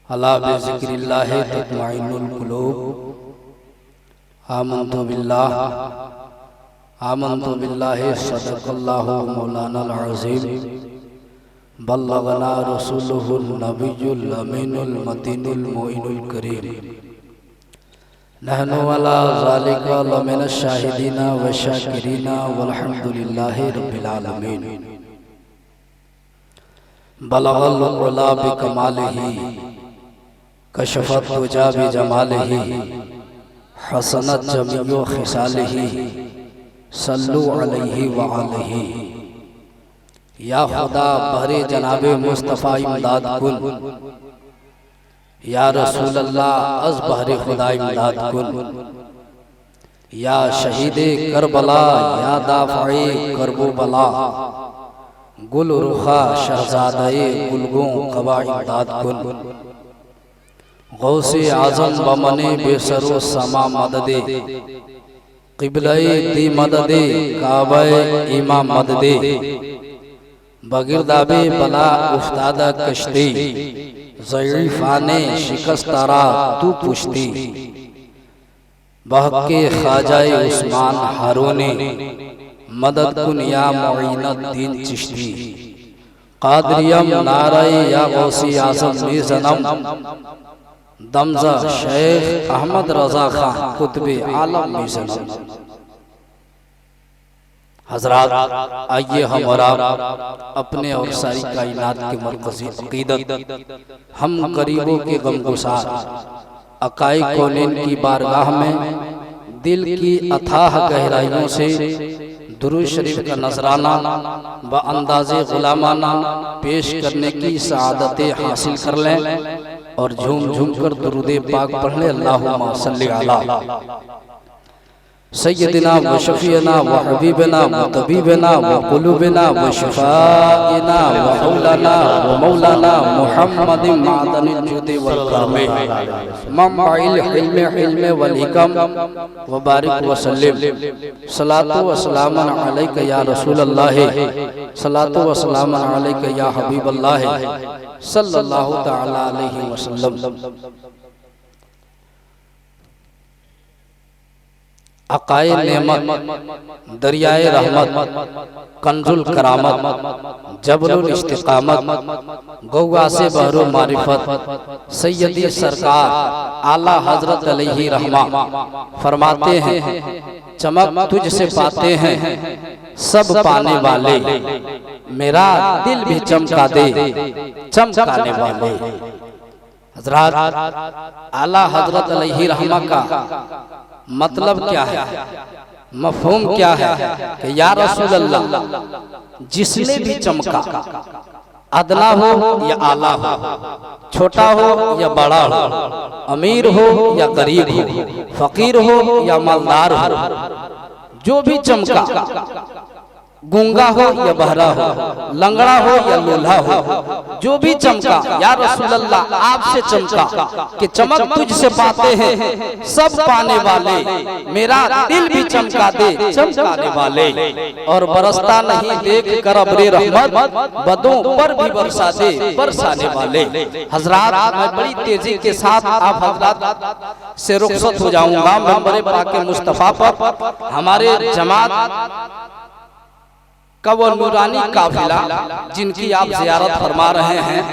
अला बिज़िक्रिल्लाहि तत्मइन्नुल क़ुलूब। आमन्तु बिल्लाहि सदक़ल्लाहु मौलानाल अज़ीम। बल्लगना रसूलुहुन नबियुल अमीनुल मतीनुल मुइनुल करीम। नहनु अला ज़ालिका लमिनश शाहिदीना व शाकिरीना वल्हम्दुलिल्लाहि रब्बिल आलमीन। बलगल उला बिकमालिही कशफत तुजा बिजमालिही हसनत जमीउ खिसालिही सल्लु अलैहि व आलिही। या खुदा बहरे जनाबे मुस्तफ़ा इमदाद कुन, या रसूल अल्लाह अज़ बहरे खुदा इमदाद कुन। या शहीदे करबला या दाफ़ए करबो बला, गुल रुखा शहज़ादे गुलगों क़बा इमदाद कुन। गौसे आज़म बमने बेसरो समा मददे, क़िबले दी मददे काबे इमाम मददे। बगिरदाबे बला उफ्तादा कश्ती, ज़ईफ़ाने शिकस्तारा तू पुश्ती। बहके ख़ाजाए उस्मान हारूनी, मदद कुन या मुईनुद्दीन चिश्ती। क़ादरियम नाराए या गौसी आज़म में ज़नम, दमज़ा शेख अहमद रज़ा खां कुतुबे आलम में ज़नम। हज़रात, आइए हम और आप अपने और सारी कायनात के मरकज़ी अक़ीदत, हम गरीबों के गमगुसार अकाई कौनैन की बारगाह में दिल की अथाह गहराइयों से दुरूद शरीफ का नजराना व अंदाज़े गुलामाना पेश करने की सआदतें हासिल कर लें और झूम झूम कर दुरूदे पाक पढ़ लें। अल्लाहुम्मा सल्लि अला सय्यदिना व शफीना व हबीबना व तबीबना व कुलूबना व शिफाइना व मौलाना मुहम्मदिन मादनिल जुदी वल करमे मम्बाइल इल्मे वल हिकम व बारिक व सल्लिम। सलातु व सलामन अलैका या रसूल अल्लाह, सलातु व सलामन अलैका या हबीब अल्लाह सल्लल्लाहु तआला अलैहि वसल्लम। अकाए नेमत, दरियाए रहमत, कंजुल करामत, जबरुल इस्तिकामत, गौवा से बहरो मारिफत, सैयदी सरकार आला हजरत अलैहि रहमा फरमाते हैं, चमक तुझसे पाते हैं सब पाने वाले, मेरा दिल भी चमका दे चमकाने वाले। हजरत आला हजरत अलैहि रहमा का मतलब क्या है, मफहूम क्या है कि या रसूल अल्लाह जिसने भी चमका, अदना हो या आला हो, छोटा हो या बड़ा हो, अमीर हो या गरीब हो, फकीर हो या मालदार हो, जो भी चमका, गूंगा हो या बहरा हो, लंगड़ा हो या लूल्हा हो, जो भी चमका, या रसूल अल्लाह आपसे चमका कि चमक तुझसे पाते हैं सब पाने वाले, मेरा दिल भी चमका दे चमकाने वाले। और बरसता नहीं देख कर अब्रे रहमत, बदों पर भी बरसा दे बरसाने वाले। हजरात, मैं बड़ी तेजी के साथ आप हजरात से रुखसत हो जाऊंगा मंबरे पाके मुस्तफा पर। हमारे जमात का वो नूरानी काफिला जिनकी आप ज़ियारत फरमा रहे हैं,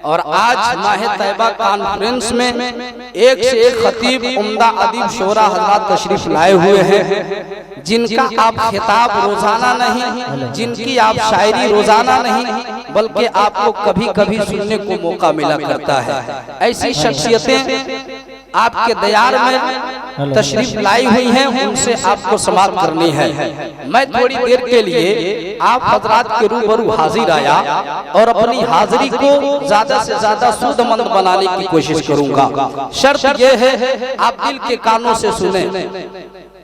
और आज माह तैयबा कॉन्फ्रेंस में एक से एक खतीब उम्दा अदीब शोरा हज़रात तशरीफ लाए हुए हैं, जिनका आप खिताब रोजाना नहीं, जिनकी आप शायरी रोजाना नहीं, बल्कि आपको कभी कभी सुनने को मौका मिला करता है। ऐसी शख्सियतें आपके दयार में तशरीफ लाई हुई हैं, उनसे आपको समाप्त करनी है। मैं थोड़ी देर के लिए आप हजरात के रूबरू हाजिर आया और अपनी हाजिरी को ज्यादा से ज्यादा सूदमंद बनाने की कोशिश करूंगा। शर्त यह है आप दिल के कानों से सुने,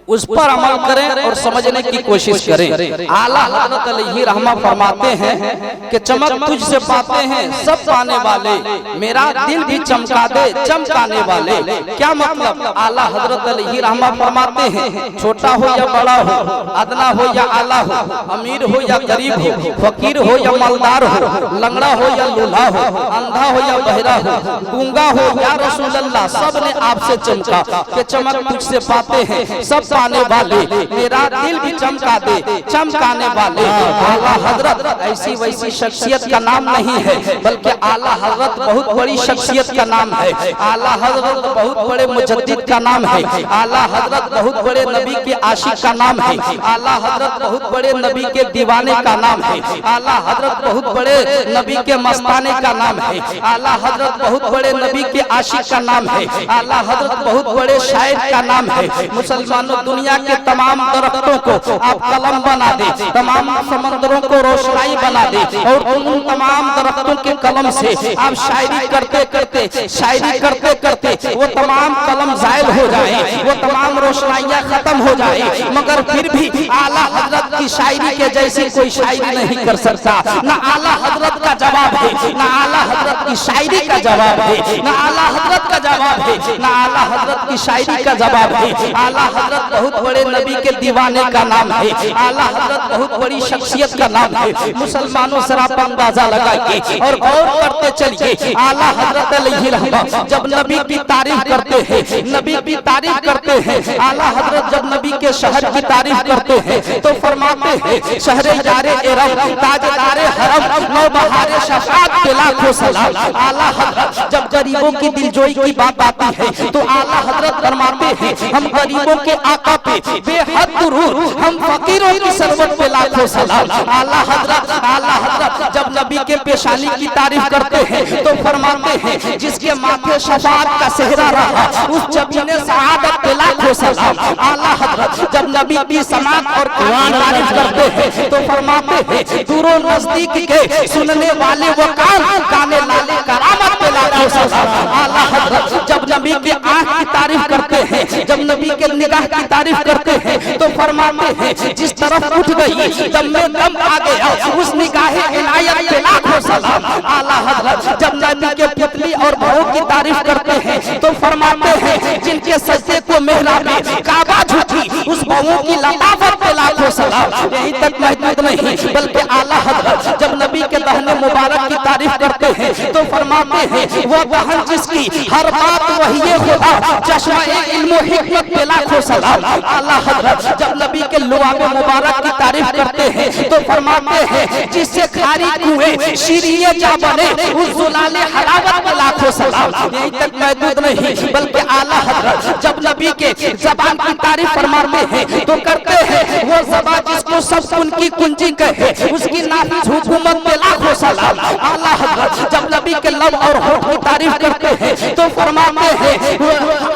उस पर अमल करें और समझने की कोशिश करें। आला हजरत अलैहि रहमा फरमाते हैं कि चमक तुझसे पाते हैं सब पाने वाले, मेरा दिल भी चमका दे चमकाने वाले। क्या मतलब? आला हजरत अलैहि रहमा फरमाते हैं छोटा हो या बड़ा हो, अदना हो या आला हो, अमीर हो या गरीब हो, फकीर हो या मालदार हो, लंगड़ा हो या लूल्हा हो, अंधा हो या बहरा हो, गूंगा हो या रसूल अल्लाह, सब ने आपसे चमका कि चमक तुझसे पाते हैं सब पाने वाले, मेरा दिल भी चमका दे चमकाने वाले। आला हजरत ऐसी वैसी शख्सियत का नाम नहीं है, बल्कि आला हजरत बहुत बड़ी शख्सियत का नाम है। आला हजरत बहुत बड़े मुजद्दिद का नाम है। आला हजरत बहुत बड़े नबी के आशिक का नाम है। आला हजरत बहुत बड़े नबी के दीवाने का नाम है। आला हजरत बहुत बड़े नबी के मस्ताने का नाम है। आला हजरत बहुत बड़े नबी के आशिक का नाम है। आला हजरत बहुत बड़े शायर का नाम है। मुसलमानों, दुनिया के तमाम दरख्तों को आप कलम बना दे, तमाम समंदरों को रोशनाई बना दे और उन तमाम दरख्तों के कलम से आप शायरी करते करते वो तमाम कलम जायल हो जाए, वो तमाम रोशनाइयाँ खत्म हो जाए, मगर फिर भी आला हजरत की शायरी के जैसी कोई शायरी नहीं कर सकता। न आला हजरत का जवाब है, न आला हजरत की शायरी का जवाब है, न आला हजरत का जवाब है, न आला हजरत की शायरी का जवाब है। आला हजरत बहुत बड़े नबी के दीवाने का नाम है। आला हजरत बहुत बड़ी शख्सियत का नाम है। मुसलमानों सरा अंदाजा लगाइए और गौर करते चलिए। आला हजरत अलैहि रहमा जब नबी की तारीफ करते हैं, नबी की तारीफ करते हैं, आला हजरत जब नबी के शहर की तारीफ करते हैं तो फरमाते हैं शहरे जारे इरम ताजदारे हरम नौबहारे शफाअत के लाखों सलाम। आला हजरत जब गरीबों की दिलजोई की बात आती है तो आला हजरत फरमाते हैं हम गरीबों के आका पे बेहद दुरूद, हम फकीरों की सरवत पे लाखों सलाम। आला हजरत जब नबी के पेशानी की तारीफ करते हैं तो फरमाते हैं जिसके माथे शफाअत का सेहरा रहा उस जबीने सआदत पे लाखों सलाम। आला हजरत जब नबी की समात और तारीफ करते हैं तो फरमाते हैं दूरों नजदीक के सुनने वाले वो कान गाने लाले करामत पे लाखों सलाम। आला हजरत जब नबी के आंख की तारीफ करते हैं, जब नबी के निगाह की तारीफ करते हैं तो फरमाते हैं जिस तरफ उठ गई जब मैं दम आ गया उस निगाह इनायत पे लाखों सलाम। आला हजरत जब नबी के पुतली और बहू की तारीफ करते हैं तो फरमाते हैं जिनके सजदे को मेहराब काबा झुकी उस बहू की लताफत पे लाखों सलाम। यहीं तक महदूद नहीं, बल्कि आला हजरत जब नबी के दहने मुबारक की तारीफ करते हैं तो फरमाते हैं वो बहन जिसकी हर बात वही खुदा चश्मा इल्म हिकमत पे लाखों सलाम। आला हजरत जब नबी के लुआब मुबारक की तारीफ करते हैं तो फरमाते हैं जिससे खारी कुएं शीरिये जा बने उस जुलाले हलावत पे लाखों सलाम। यहीं तक महदूद नहीं, बल्कि आला हजरत जब नबी के जबान की तारीफ फरमाते हैं तो करते हैं वो ज़बान जिसको सब उनकी कुंजी कहे उसकी नाफिज हुकूमत पे लाखों सलाम। आला हजरत जब नबी के लब और होठ की तारीफ करते हैं तो फरमाते हैं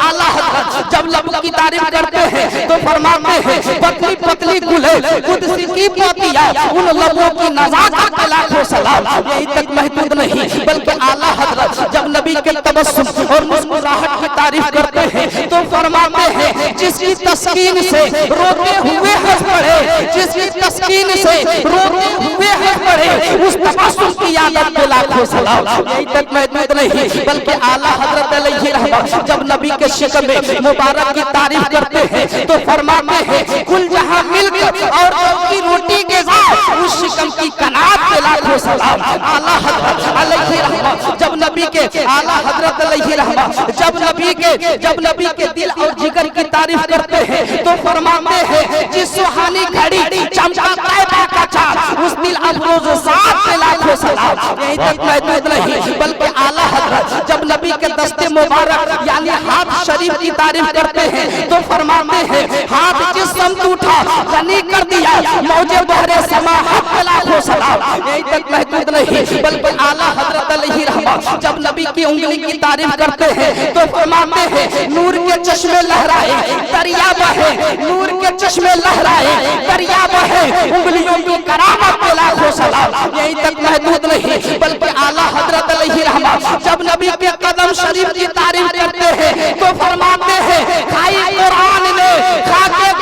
आला हजरत जब लब की तारीफ करते हैं तो फरमाते हैं पतली पतली गुले कुदसी की पोतिया उन लबों की नज़ाकत पे लाखों सलाम। यहीं तक महदूद नहीं, बल्कि आला हजरत जब नबी के तबस्सुम और मुस्कुराहट की तारीफ करते हैं तो फरमाते हैं जिसकी तस्कीन से रोते हुए हंस पड़े, जिसकी तस्कीन से रोते हुए हंस पड़े उस तबस्सुम की आदत पे लाखों सलाम। यहीं तक महदूद नहीं, बल्कि आला हजरत अलैहि रहमा जब नबी के शिकम में मुबारक की तारीफ करते हैं तो फरमाते हैं कुल जहां मिलकर और की रोटी के साथ उस शिकम की कनात पे लाखों सलाम। आला हजरत अलैहि रहमा जब नबी के आला हजरत अलैहि रहमा जब नबी के दिल और जिगर की तारीफ करते हैं तो फरमाते हैं जिस सुहानी घड़ी चमका तैबा का चाँद उस दिल अफरोज ज़ात पे लाखों सलाम। यहीं तक महदूद नहीं, बल्कि आला हजरत जब नबी के दस्ते मुबारक यानी हाथ शरीफ की तारीफ करते हैं तो फरमाते हैं हाथ जिस समत उठा गनी कर दिया मौजे बहरे समा हक पे लाखों सलाम। यहीं तक महदूद नहीं, बल्कि आला हजरत अलैहि रहमा जब नबी की उंगली की तारीफ करते हैं तो फरमाते हैं नूर के चश्मे लहराए दरिया बहे, नूर के चश्मे लहराए दरिया बहे उंगलियों की करामत पे लाखों सलाम। यहीं तक महदूद नहीं, बल्कि आला हजरत अलैहि रहमा जब नबी के कदम शरीफ की तारीफ करते हैं तो फरमाते हैं खाई कुरान ने खाके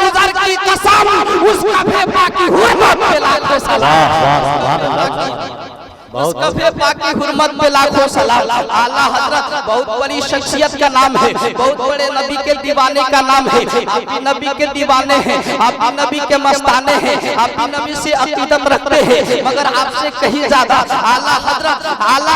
उस कफे पाकी हुर्मत पे लाखों सलाम, उस कफे पाकी हुर्मत पे लाखों सलाम। आला हजरत बहुत बड़ी शख्सियत का नाम है, बहुत बड़े नबी के दीवाने का नाम है। आप भी नबी के दीवाने हैं, आप भी नबी के मस्ताने हैं, आप भी नबी से अकीदत रखते हैं, मगर आपसे कहीं ज्यादा आला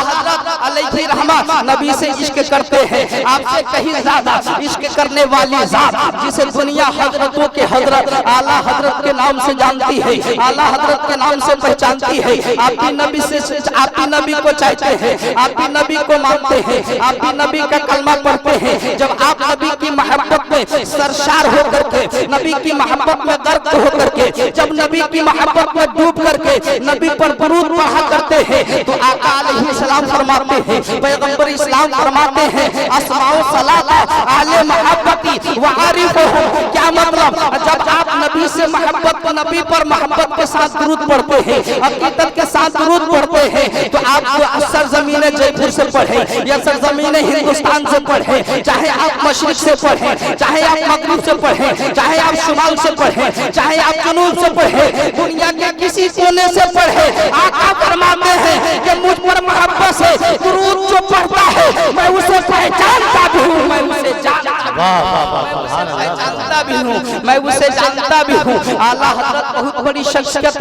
हजरत अलैहि रहमत नबी से इश्क करते हैं। आपसे कहीं ज्यादा इश्क करने वाली जात जिसे दुनिया हजरतों के हजरत आला हजरत के नाम से जानती है, आला हजरत के नाम से पहचानती है। आप भी नबी से, आप भी नबी को चाहते हैं, आप भी नबी को मानते हैं, आप भी नबी का कलमा पढ़ते हैं। जब आप नबी की मोहब्बत में सरशार होकर के, नबी की मोहब्बत में गर्क होकर के, जब नबी की मोहब्बत में डूब करके नबी पर दुरूद पढ़ा करते हैं, तो आका अलैहिस्सलाम फरमाते हैं, पैगंबर इस्लाम फरमाते हैं, अस्माउ सलात आले मोहब्बती व आरिफुहु। क्या मतलब? जब आप नबी से मोहब्बत, नबी पर मोहब्बत के साथ दुरूद पढ़ते हैं, अकीदत के साथ दुरूद पढ़ते हैं, तो आप सरजमीन जयपुर से पढ़े या सरजमीन हिंदुस्तान से पढ़े, चाहे आप मशरिक से पढ़े, चाहे आप मगरिब से पढ़े, चाहे आप शुमाल से पढ़े, चाहे आप जुनूब से पढ़े, दुनिया के किसी कोने से पढ़े, आका फरमाते हैं कि मुझ पर मोहब्बत से दुरूद जो पढ़ता है मैं उसे पहचानता भी हूँ, मैं उसे जानता भी हूँ, मैं उसे जानता भी हूँ। आला हजरत बहुत बड़ी शख्सियत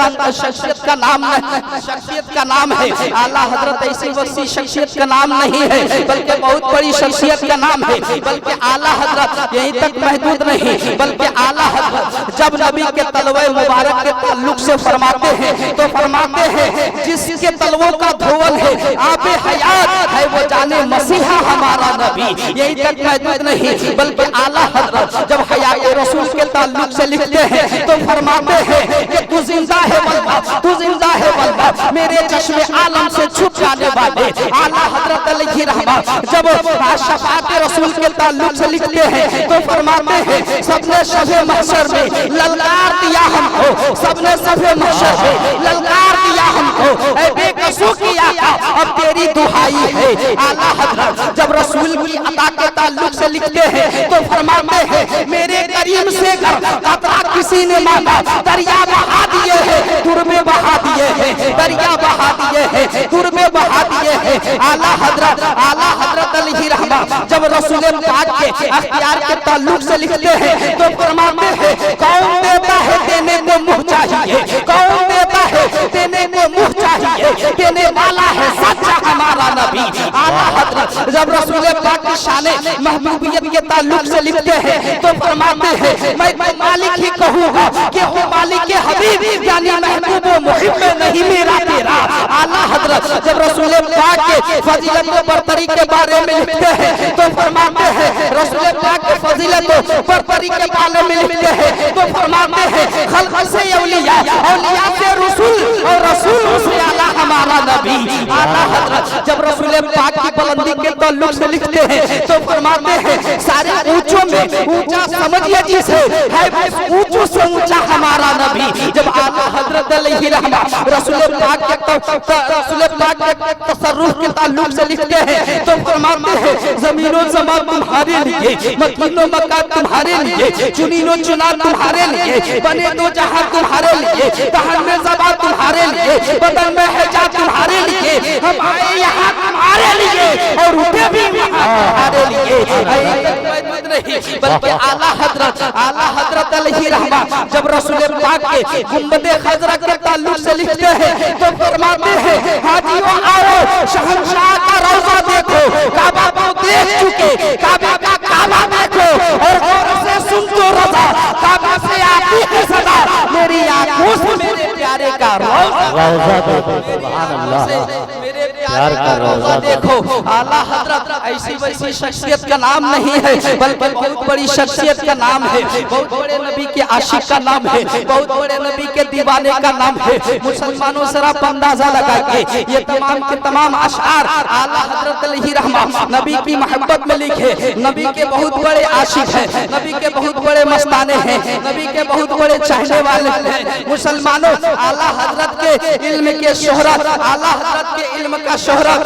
का नाम है, शख्सियत का नाम है। आला हजरत ऐसी वसी शख्सियत का नाम नहीं है, बल्कि बहुत बड़ी शख्सियत का नाम है। बल्कि आला हजरत यहीं तक महदूद नहीं, बल्कि आला हजरत जब नबी के तलवे मुबारक के ताल्लुक से फरमाते हैं, तो फरमाते हैं जिसके तलवों का धोवल है आबे हयात है, वो जाने मसीहा हमारा नबी। यहीं तक महदूद नहीं, बल्कि आला हजरत जब हयात रसूल के ताल्लुक से लिखते हैं, तो फरमाते हैं कि तू जिंदा है बल्ला, तू जिंदा है बल्ला, मेरे चश्मे आलम से छुप जाने वाले। आला हजरत अलैहि रहमत जब शफाअत रसूल के ताल्लुक से लिखते हैं, तो फरमाते हैं सबने शबे महशर में ललकार दिया हमको, सबने शबे महशर में ललकार दिया हमको, ऐ बेकसूर की आका अब तेरी दुहाई है। आला हजरत जब रसूल की अता के ताल्लुक से लिखते हैं, तो फरमाते हैं मेरे करीम से कतरा किसी ने मांगा, दरिया बहा दिए हैं, तुरबे बहा दिए हैं, दरिया बहा दिए हैं, तुरबे बहा दिए हैं। आला हजरत अलैहि रहमत जब रसूल पाक के अख्तियार के ताल्लुक से लिखते हैं, तो फरमाते हैं कौन देता है देने को मुँह चाहिए, कौन देता है देने को मुँह चाहिए, देने वाला है सच्चा हमारा नबी। आला हजरत जब रसूल पाक की शाने महबूबियत के ताल्लुक से लिखते हैं, तो फरमाते हैं मैं मालिक ही कहूँगा कि वो मालिक के हबीब यानी महबूब व मुहिब नहीं मेरा तेरा। आला हजरत जब रसूल पाक के फजीलत व बरतरी के बारे में लिखते हैं, तो फरमाते हैं रसूल पाक के फजीलत व बरतरी के बारे में लिखते हैं, तो फरमाते हैं खल्क से औलिया, औलिया से रसूल और रसूल से आला हमारा नबी। आला हजरत जब रसूल पाक की बुलंदी के ताल्लुक से लिखते हैं, तो फरमाते हैं सारे ऊंचों में ऊंचा समझिए जिसे है, ऊंचों से ऊंचा हमारा नबी। जब आला हजरत अलैहि रहमत रसूल पाक के तसर्रुफ के ताल्लुक से लिखते हैं, तो फरमाते हैं ज़मीनो ज़मा तुम्हारे लिए, मकीनो मकान तुम्हारे लिए, चुनीनो चुना तुम्हारे लिए, बने दो जहां तुम्हारे लिए, तहन में ज़बा तुम्हारे लिए, बदन में हिजाब तुम्हारे लिए, हम आए यहाँ तुम्हारे लिए और रुके भी तुम्हारे लिए। नहीं, बल्कि आला हजरत अलैहि रहमत जब रसूल पाक के गुंबदे खजरा के ताल्लुक से लिखते हैं, तो फरमाते हैं हाजियों आओ शहंशाह का रौजा देखो, काबा को देख चुके, काबा का काबा देखो और गौर से सुन तो रजा, काबा से आती है सदा मेरी आंखों से मेरे प्यारे का रौजा देखो, सुभान अल्लाह प्यार का रौजा देखो। आला हजरत ऐसी वैसी शख्सियत का नाम नहीं है, बल्कि बहुत बड़ी शख्सियत का नाम है, बहुत बड़े नबी के आशिक का नाम है, बहुत बड़े नबी के दीवाने का नाम है। मुसलमानों से आप अंदाजा लगाइए, ये तमाम के तमाम अशआर आला हजरत अलैहि रहमत नबी की मोहब्बत में लिखे, नबी के बहुत बड़े आशिक हैं, नबी के बहुत बड़े मस्ताने हैं, नबी के बहुत बड़े चाहने वाले हैं। मुसलमानों आला हजरत के इल्म के शोहरत, आला हजरत के इल्म का शोहरत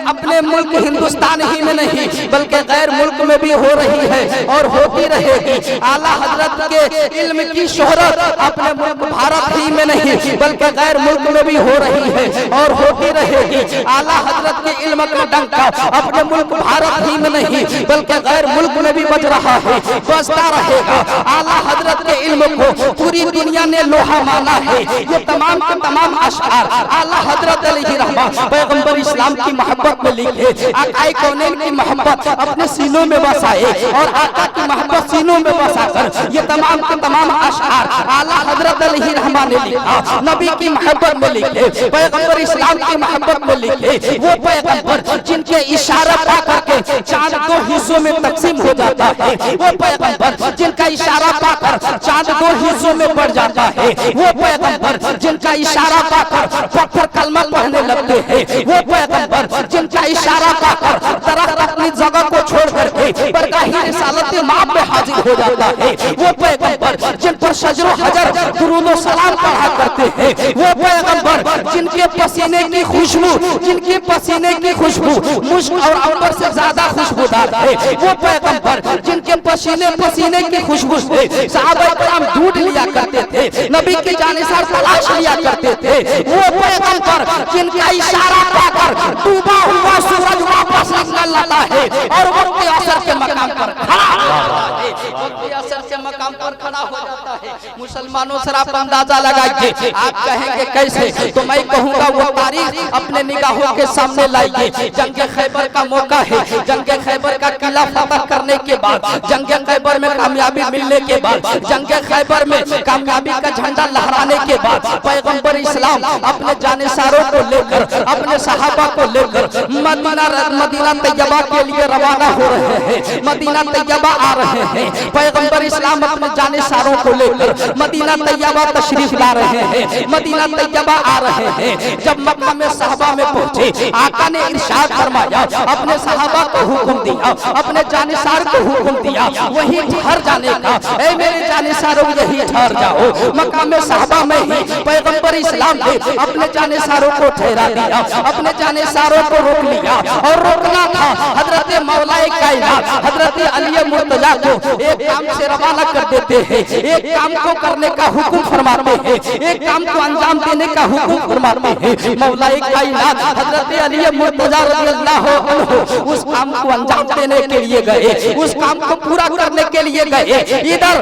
अपने मुल्क हिंदुस्तान ही में नहीं बल्कि गैर मुल्क में भी हो रही है और होती रहेगी। आला हजरत के इल्म की शोहरत अपने मुल्क भारत ही में नहीं बल्कि गैर मुल्क में भी हो रही है और होती रहेगी। आला हजरत के इल्म का डंका अपने मुल्क भारत ही में नहीं बल्कि गैर मुल्क में भी बज रहा है, बजता रहेगा। आला हजरत के इल्म को पूरी दुनिया ने लोहा माना है। ये तमाम के तमाम अशआर आला हजरत अलैहि रहमत पैगंबर इस्लाम की मोहब्बत में लिखे, आकाए कौनैन की मोहब्बत अपने सीनों में बसाए और आका की मोहब्बत सीनों में बसाकर ये तमाम के तमाम अशआर आला हजरत अलैहि रहमत ने लिखा। नबी की मोहब्बत में लिखे, पैगंबर इस्लाम की मोहब्बत में लिखे। वो पैगंबर जिनके इशारा पा करके चांद दो हिस्सों में तकसीम हो जाता है, वो पैगंबर जिनका इशारा पाकर चांद दो हिस्सों में बढ़ जाता है, वो पैगंबर जिनका इशारा पाकर पत्थर कलमा पढ़ने लगते हैं, वो पैगंबर जिनका इशारा पाकर दरख्त अपनी जगह को छोड़ करके बरगाही रिसालत माप में हाजिर हो जाता है, वो पैगंबर जिन पर शजरो हजर दुरूद व सलाम पढ़ा करते हैं, वो पैगंबर जिनके पसीने की खुशबू मुश्क और अंबर से ज्यादा खुशबूदार है, वो पैगंबर जिनके पसीने की खुशबू से सहाबा किराम ढूंढ लिया करते थे, नबी के जानिसार तलाश लिया करते थे, वो पैगंबर जिनका इशारा पाकर डूबा हुआ सूरज वापस निकल लाता है और वक्त असर के मकाम पर खड़ा हो जाता है। मुसलमानों से आप अंदाजा लगाइए, आप कहेंगे कैसे, तो मैं कहूँगा वो तारीख अपने निगाहों के सामने लाइए। जंग खैबर का मौका है, जंग खैबर का किला फतह करने के बाद, जंग खैबर में कामयाबी मिलने के बाद, जंग खैबर में कामयाबी का झंडा लहराने के बाद पैगंबर इस्लाम अपने जानिसारों को लेकर अपने सहाबा को लेकर मदीना तैयबा के लिए रवाना हो रहे हैं, मदीना तैयबा आ रहे हैं। पैगंबर इस्लाम अपने जानिसारों को लेकर मदीना तैयबा तशरीफ ला रहे हैं, मदीना तैयबा आ रहे हैं। जब मक्का में सहाबा में पहुंचे, आका ने इरशाद फरमाया, अपने सहाबा को हुक्म दिया, अपने जानिसार को हुक्म दिया वहीं ठहर जाने का। ऐ मेरे जानिसारों यही ठहर जाओ। मक्का में सहाबा में ही पैगंबर इस्लाम ने अपने जानिसारों को ठहरा दिया, अपने जानिसारों को रोक लिया और रोकना था हजरत मौलाए कायनात हजरत अली मुर्तजा को एक काम से रवाना कर देते हैं, एक काम को करने का हुक्म फरमाते हैं, एक काम को अंजाम देने का हुक्म फरमाते हैं। मौलाए कायनात हजरत अली मुर्तजा रज़ियल्लाहु अन्हु उस काम को अंजाम देने के लिए गए, उस काम को पूरा करने के लिए गए। इधर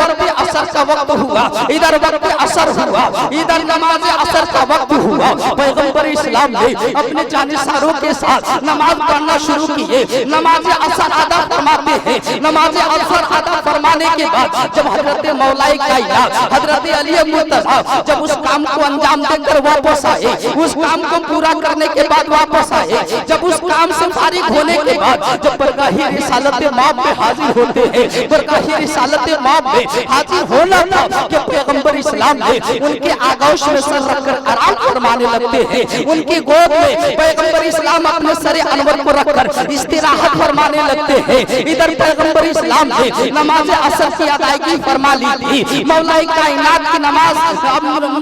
वक्त असर का वक्त हुआ, इधर वक्त असर हुआ, इधर नमाज असर का वक्त हुआ। पैगंबर इस्लाम ने अपने जानिसारों के साथ नमाज पढ़ना शुरू किए, नमाज असर अदा फरमाते हैं। नमाज असर अदा फरमाने के बाद जब हजरत मौलाए कायनात हजरत अली मुर्तजा जब उस काम को अंजाम देकर वापस आए, उस काम को पूरा करने के बाद वापस आए, जब उस काम से फारिग होने के बाद जब बरगाही रिसालत माप में हाजिर होते हैं, बरगाही रिसालत माप में हाजिर होना था कि पैगंबर इस्लाम ने उनके आगोश में सर रखकर आराम फरमाने लगते हैं। उनकी गोद में पैगंबर इस्लाम अपने सरे अनवर को रखकर इस्तिराहत फरमाने लगते हैं। इधर पैगंबर इस्लाम ने नमाज असर की अदायगी फरमा ली थी। मौलाए कायनात की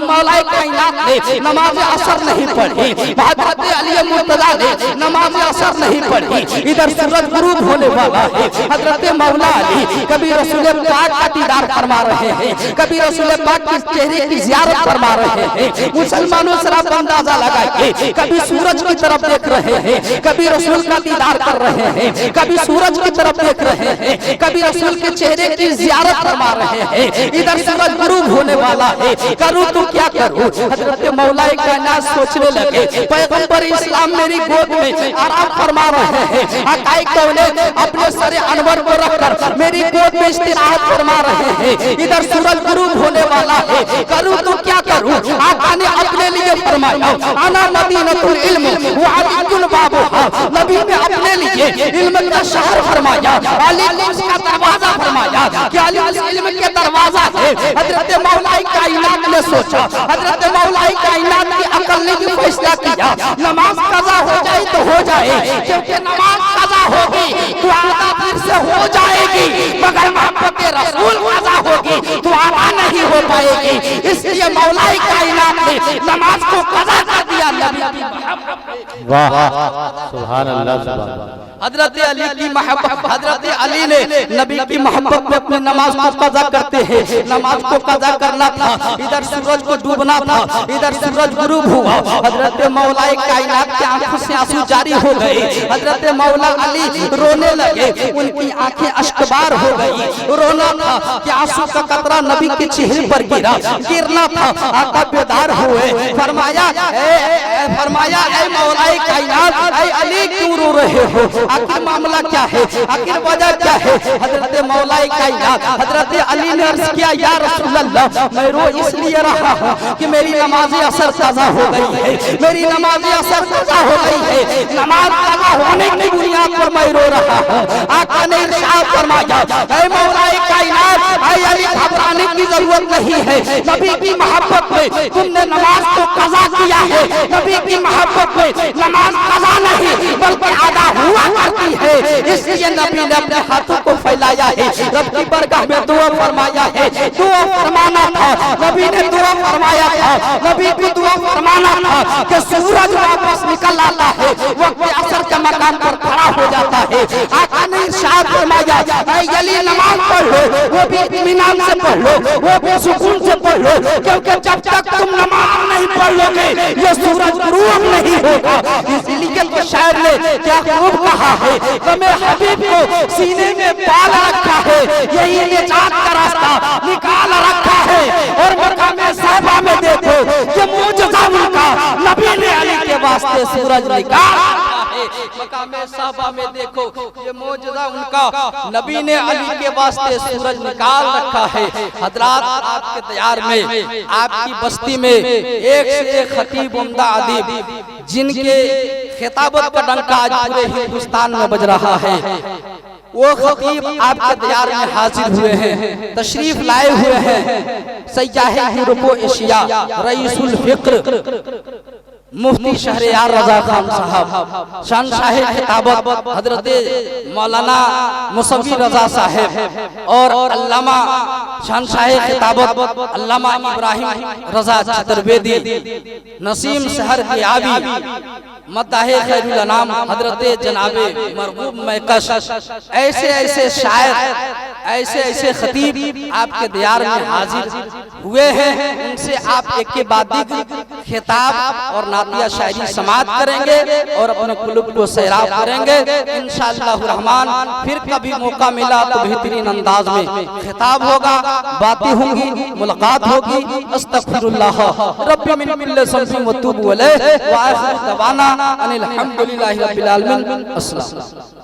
मौलाए कायनात ने नमाज असर नहीं पढ़ी, हजरत अली मुर्तजा ने नमाज असर नहीं पढ़ी। इधर सूरज गुरूब होने वाला है, हजरत मौला अली कभी रसूल पाक का दीदार फरमा रहे हैं, कभी रसूल पाक के चेहरे की ज़ियारत फरमा रहे हैं। मुसलमानों से आप अंदाजा लगाइए, कभी सूरज की तरफ देख रहे हैं, कभी रसूल का दीदार कर रहे हैं, कभी सूरज की तरफ देख रहे हैं, कभी रसूल के चेहरे की ज़ियारत फरमा रहे हैं। इधर सूरज गुरूब होने वाला है, करूँ तो क्या करूँ। हजरत मौलाए कायनात सोचने लगे, पैगंबर इस्लाम मेरी गोद में आराम फरमा रहे हैं, आकाए कौनैन अपने सरे अनवर को रखकर मेरी गोद में इस्तिराहत फरमा रहे हैं। इधर सूरज गुरूब होने वाला है, करूँ तो क्या करूँ। आका ने अपने लिए फरमाया, आना मदीनतुल इल्म व अलीयुल बाबुहा, नबी ने अपने लिए इल्म का शहर फरमाया, अली का दरवाजा फरमाया कि अली इल्म के दरवाजा है। हजरत मौलाए कायनात ने सोचा, हजरत मौलाए कायनात की अकल ने फैसला किया, नमाज कज़ा हो जाए तो हो जाए, क्योंकि नमाज कज़ा होगी तो आधा फिर से हो जाएगी, मगर मोहब्बत रसूल कज़ा होगी तो आधा नहीं हो पाएगी। इसलिए मौलाए कायनात ने नमाज को कज़ा कर दिया नबी की मोहब्बत। वाह सुभान अल्लाह सुभान। हजरत अली की मोहब्बत, हजरत अली ने नबी की मोहब्बत में अपनी नमाज को कज़ा करते हैं। नमाज को कज़ा करना था, इधर सूरज को डूबना था, इधर सूरज गुरूब हुआ। हजरत मौलाए कायनात की आंखों से आंसू जारी हो गए। हजरत मौला अली रोने लगे, उनकी आंखें अश्कबार हो गई। रोना था कि आंसू का कतरा नबी के चेहरे पर गिरा, गिरना था। आका बेदार हुए, फरमाया ऐ मौलाए कायनात, ऐ अली क्यों रो रहे हो? आखिर मामला क्या है, आखिर वजह क्या है? हजरत मौलाए कायनात हजरत अली ने अर्ज किया, या रसूल अल्लाह, मैं रो इसलिए रहा हूँ कि मेरी नमाज असर कज़ा हो गई है, मेरी नमाज असर कज़ा हो गई है। नमाज कज़ा होने की बुनियाद पर मैं रो रहा हूँ। आका ने इरशाद फरमाया, ऐ मौलाए कायनात, ऐ अली घबराने की जरूरत नहीं है। नबी की मोहब्बत में तुमने नमाज को कज़ा किया है। नबी की मोहब्बत में नमाज कज़ा नहीं बल्कि अदा हुआ करती है। इसलिए नबी ने अपने हाथों को फैलाया है, रब की बरगाह में दुआ फरमाया है। दुआ फरमाना था, नबी ने दुआ फरमाया था। नबी की दुआ फरमाना था कि सूरज वापस निकल आता है, वक्त असर के मकाम पर खड़ा हो जाता है। आका ने इरशाद फरमाया, ऐ अली नमाज पढ़ लो, वो भी इत्मीनान से पढ़ लो, वो भी सुकून से पढ़ लो, क्योंकि जब तक तुम नमाज नहीं पढ़ लोगे ये सूरज गुरूब नहीं होगा। इसलिए तो शायर ने क्या खूब कहा है, तुम्हें हबीब को सीने में पाल रखा है, यही निजात का रास्ता निकाल रखा है। और मकामे साहबा में देखो ये मुजज़ा उनका नबी ने अली के वास्ते सूरज निकाल रखा है। मकामे साहबा में देखो ये मुजज़ा उनका नबी ने अली के वास्ते सूरज निकाल रखा है। हजरात, आपके दयार में, आपकी बस्ती में एक से एक खतीब उम्दा अदीब जिनके खिताबत का डंका आज पूरे हिंदुस्तान में बज रहा है, वो खतीब आपके दयार में हाजिर हुए हैं, तशरीफ लाए हुए हैं। सय्याह यूरोप एशिया, रईसुल फिक्र मुफ्ती शहरयार रजा खान साहब, शहंशाह खिताबत हजरत मौलाना मुसव्वी रजा साहब और अल्लामा शहंशाह खिताबत अल्लामा इब्राहिम रजा चतुर्वेदी, नसीम शहर के आबी, मद्दाहे खैरुल अनाम हजरत जनाबे मरगूब मैकश, ऐसे ऐसे शायर, ऐसे ऐसे खतीब आपके दयार में हाजिर हुए हैं। उनसे आप एक के बाद एक खिताब और नातिया शायरी समाअत करेंगे और अपने कुलूब को सैराब करेंगे इंशाअल्लाह रहमान। फिर कभी मौका मिला तो बेहतरीन अंदाज में खिताब होगा, बातें होंगी, मुलाकात होगी। अस्तगफिरुल्लाह रब्बी मिन कुल्ली ज़ंबिन व तूबु अलैहि व आखिरु दवाना अनिल हम्दुलिल्लाहि रब्बिल आलमीन। अस्सलाम।